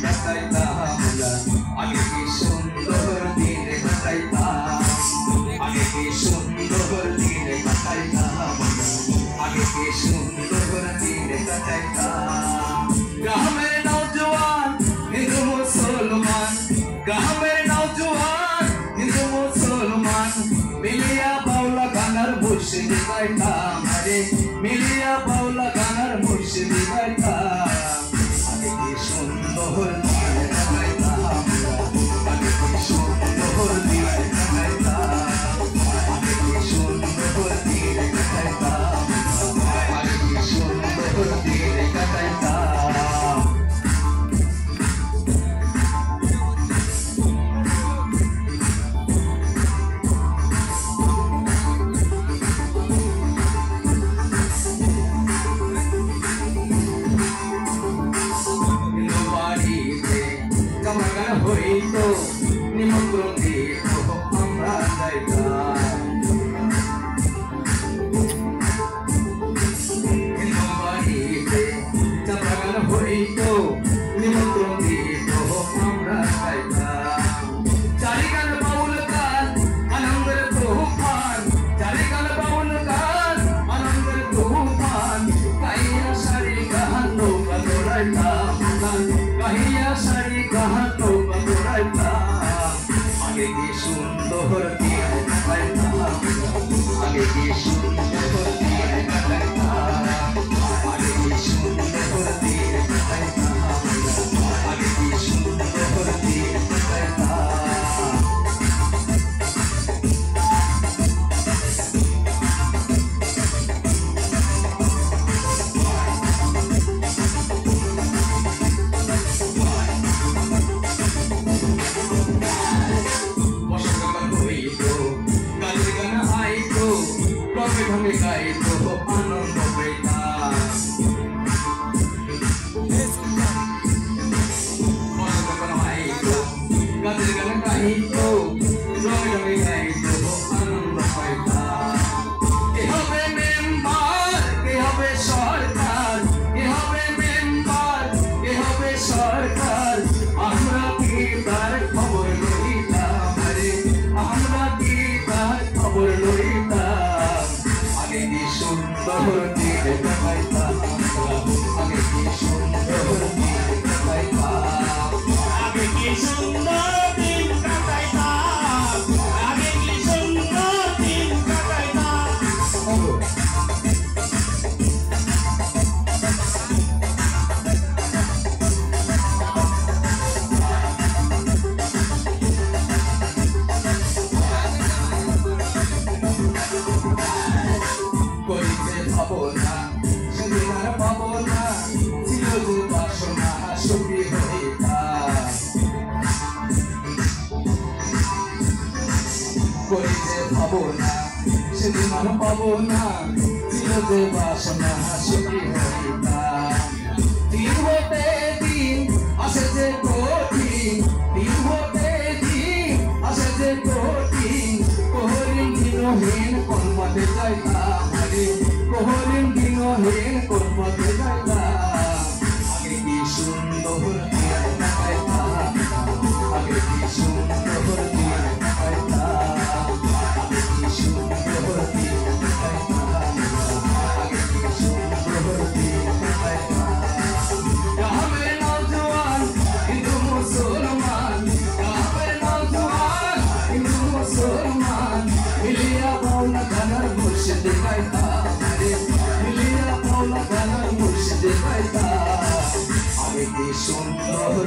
কাটাইতাম আগে কি সুন্দর দিন কাটাইতাম আগে কি সুন্দর দিন কাটাইতাম আগে কি সুন্দর দিন কাটাইতাম গ্রামের নওজোয়ান হিন্দু মুসলমান গ্রামের নওজোয়ান হিন্দু মুসলমান মিলিয়া বাউলা গানার মুর্শিদ গাইতাম আরে মিলিয়া বাউলা গানার মুর্শিদ গাইতাম আগে কি সুন্দর দিন কাটাইতাম আগে কি সুন্দর দিন কাটাইতাম আগে কি সুন্দর দিন কাটাইতাম আগে কি সুন্দর দিন কাটাইতাম হইতো নিমন্ত্রণ দিত আমরা যাইতাম হিন্দু বাড়িতে চাপাগান হইতো নিমন্ত্রণ দিত আমরা যাইতাম চারিগান বাউল গান আনন্দের তুফান চারিগান বাউল গান আনন্দের তুফান গাইয়া সারি গান নৌকা দৌড়াইতাম গাইয়া সারি গান আগে কি সুন্দর দিন কাটাইতাম আগে কি সুন্দর দিন কাটাইতাম আগে কি সুন্দর দিন কাটাইতাম আগে কি সুন্দর দিন কাটাইতাম ঢঙে গাইতো আনন্দ পেতাম গানের গান গাইতো ঢঙে ঢঙে গাইতো আনন্দ পেতাম কে হবে মেম্বার কে হবে সরকার কে হবে মেম্বার কে হবে সরকার আমরা কি তার খবর লইতাম আরে আমরা কি তার খবর লইতাম আগে কি সুন্দর দিন কাটাইতাম আগে কি সুন্দর দিন কাটাইতাম আগে কি সুন্দর দিন কাটাইতাম আগে কি সুন্দর দিন কাটাইতাম করিতে ভাবনা সেদিন আর পাবো না ছিল যে বাসনা সুখী হইতাম করিতে ভাবনা সেদিন আর পাবো না ছিল যে বাসনা সুখী হইতাম দিন হতে দিন আসে যে কঠিন দিন হতে দিন আসে যে কঠিন কোহরিন দিনহীন কোন পথে যাইতাম আরে কোহরিন দিনহীন কোন পথে যাইতাম আগে কি সুন্দর দিন কাটাইতাম আগে কি সুন্দর দিন কাটাইতাম আগে কি সুন্দর দিন কাটাইতাম আগে কি সুন্দর দিন কাটাইতাম গ্রামের নওজোয়ান হিন্দু মুসলমান গ্রামের নওজোয়ান হিন্দু মুসলমান মিলিয়া বাউলা গানার মুর্শিদ গাইতাম আরে মিলিয়া বাউলা গানার মুর্শিদ গাইতাম আগে কি সুন্দর